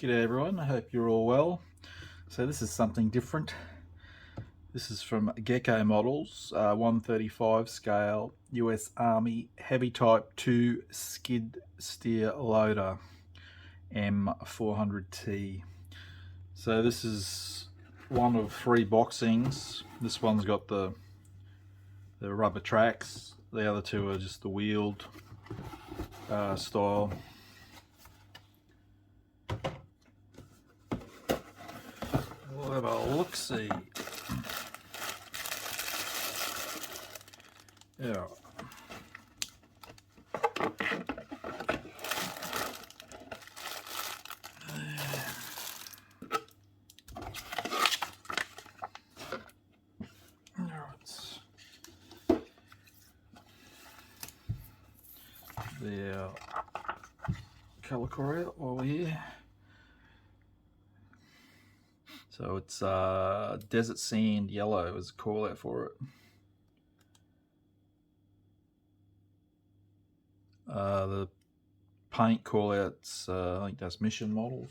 G'day everyone, I hope you're all well. So this is something different. This is from Gecko Models, 135 scale US Army Heavy Type 2 skid steer loader, M400T. So this is one of 3 boxings. This one's got the rubber tracks, the other 2 are just the wheeled style. We'll have a look-see. Yeah. The colour choreo while we're here. So it's desert sand yellow is a call out for it. The paint call outs, I think that's Mission Models.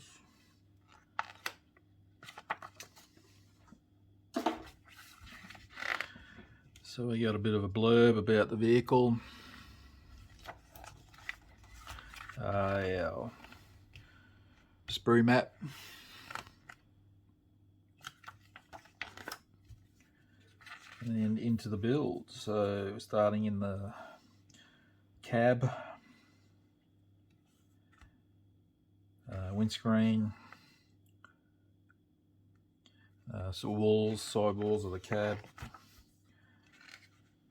So we got a bit of a blurb about the vehicle. Yeah, sprue map. And into the build. So starting in the cab, windscreen, so walls, side walls of the cab,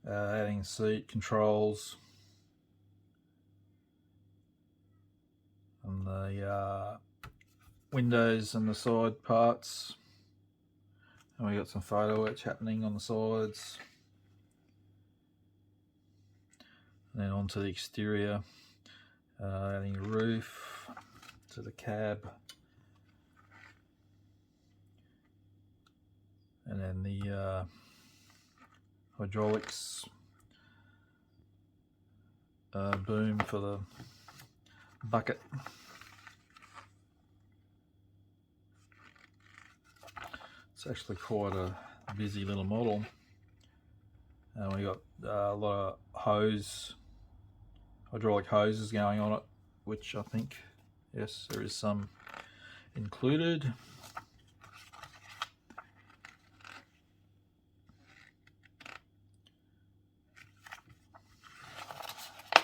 adding seat controls, and the windows and the side parts. And we got some photo etch happening on the sides. And then onto the exterior, adding a roof to the cab. And then the hydraulics boom for the bucket. It's actually quite a busy little model. And we got a lot of hydraulic hoses going on it, which I think, yes, there is some included.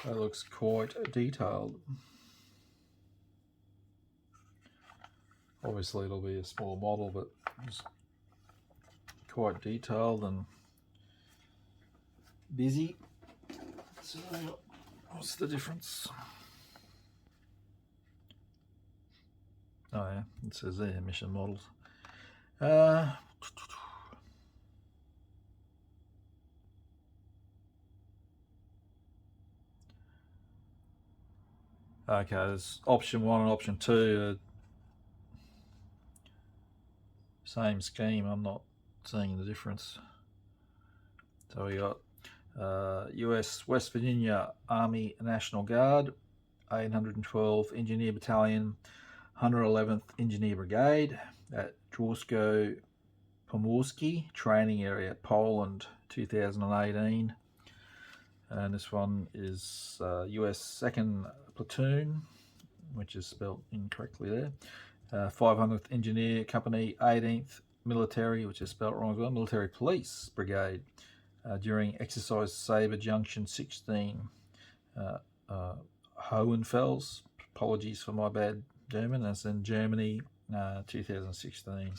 That looks quite detailed. Obviously it'll be a small model, but it's quite detailed and busy. So what's the difference? Oh yeah, it says there, Mission Models. Okay, there's option 1 and option 2. Same scheme, I'm not seeing the difference. So we got US West Virginia Army National Guard, 812 Engineer Battalion, 111th Engineer Brigade at Dworsko Pomorski Training Area, Poland, 2018. And this one is US 2nd Platoon, which is spelled incorrectly there. 500th Engineer Company, 18th Military, which is spelled wrong as well, Military Police Brigade, during Exercise Sabre Junction 16, Hohenfels. Apologies for my bad German. That's in Germany, 2016.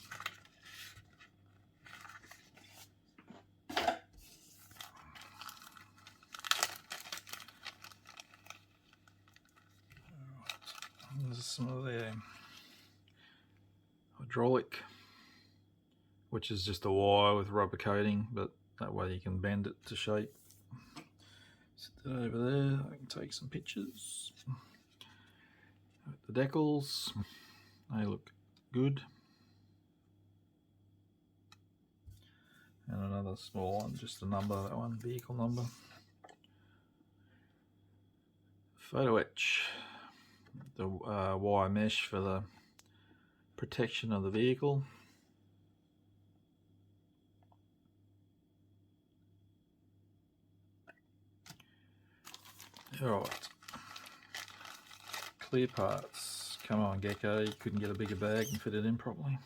This is some of the hydraulic, which is just a wire with rubber coating, but that way you can bend it to shape. Set that over there, I can take some pictures. The decals, they look good. And another small one, just a number, that one, vehicle number. Photo etch, the wire mesh for the protection of the vehicle. Alright, clear parts. Come on, Gecko, you couldn't get a bigger bag and fit it in properly.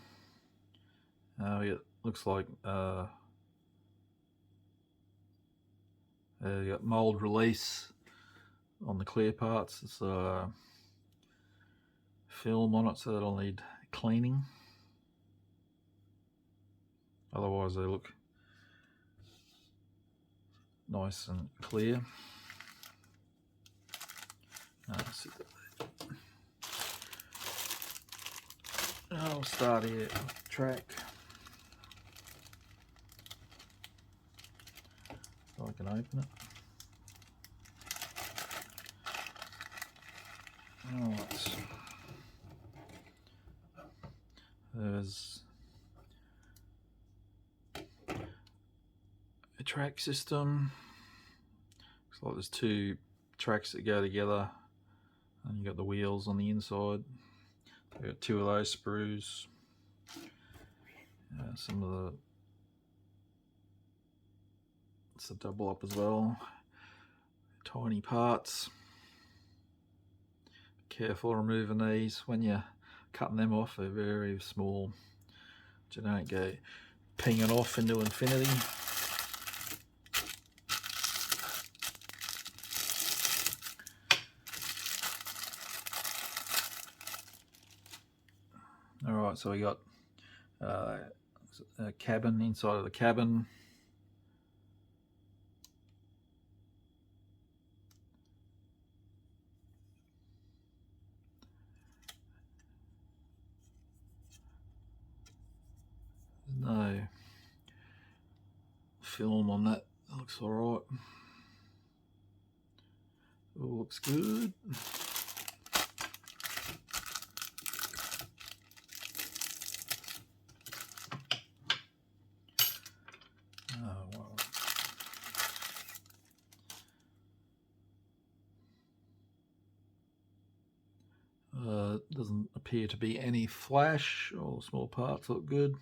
It looks like you got mold release on the clear parts. It's film on it, so that'll need cleaning. Otherwise they look nice and clear. I'll start here with the track. So I can open it. Alright. There's a track system. Looks like there's two tracks that go together, and you got the wheels on the inside. We've got two of those sprues. Some of the, it's a double up as well. Tiny parts. Careful removing these when you're cutting them off. They're very small. You don't go pinging off into infinity. Alright, so we got a cabin, inside of the cabin. There's no film on that. That looks alright. All looks good. Doesn't appear to be any flash. All small parts look good.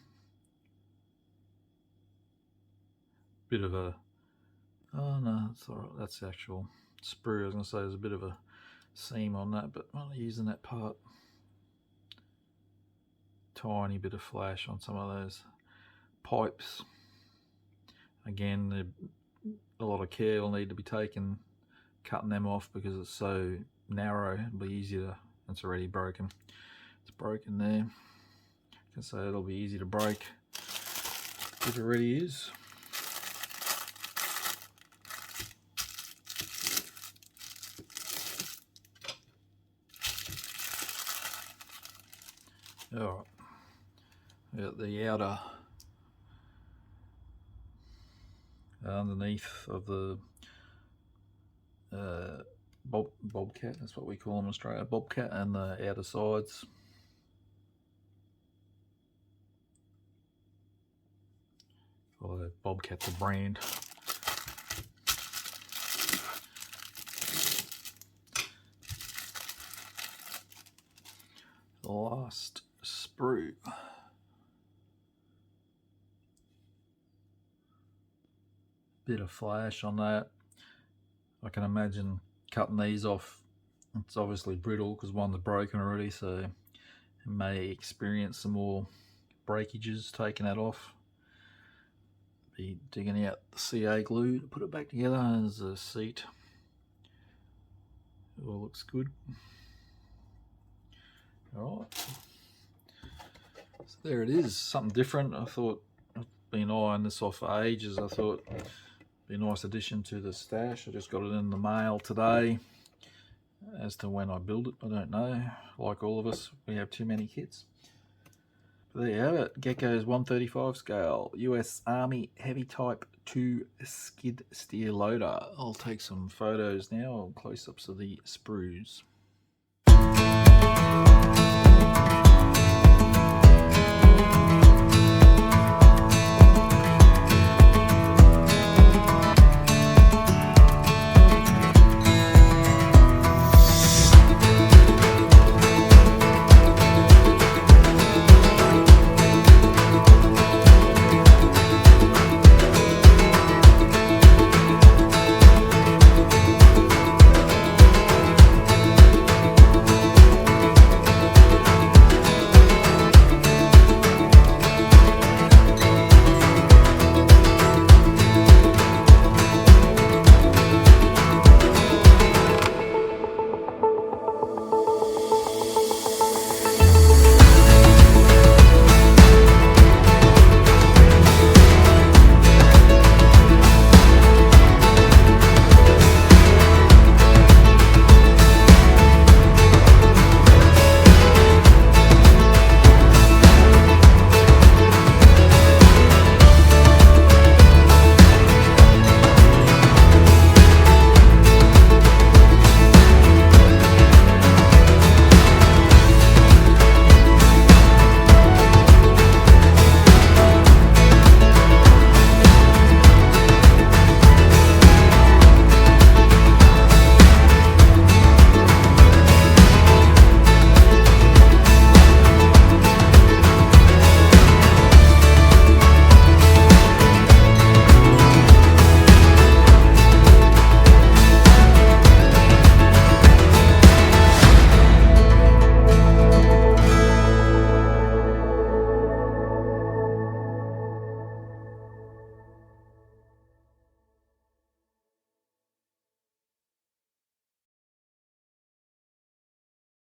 Bit of a, oh no, it's alright, that's the actual sprue. I was going to say there's a bit of a seam on that, but I'm not using that part. Tiny bit of flash on some of those pipes. Again, a lot of care will need to be taken cutting them off because it's so narrow. It'll be easier to, it's already broken. It's broken there. I can say it'll be easy to break if it already is. Alright, we got the outer underneath of the bobcat, that's what we call them in Australia, bobcat, and the outer sides. Well, the bobcat's a brand. The last sprue. Bit of flash on that. I can imagine cutting these off. It's obviously brittle because one's broken already, so it may experience some more breakages taking that off. Be digging out the CA glue to put it back together. There's a seat. It all looks good. Alright, so there it is, something different. I thought, I've been eyeing this off for ages. I thought it'd be a nice addition to the stash. I just got it in the mail today. As to when I build it, I don't know. Like all of us, we have too many kits. But there you have it, Gecko's 135 scale US Army Heavy Type 2 skid steer loader. I'll take some photos now, close-ups of the sprues.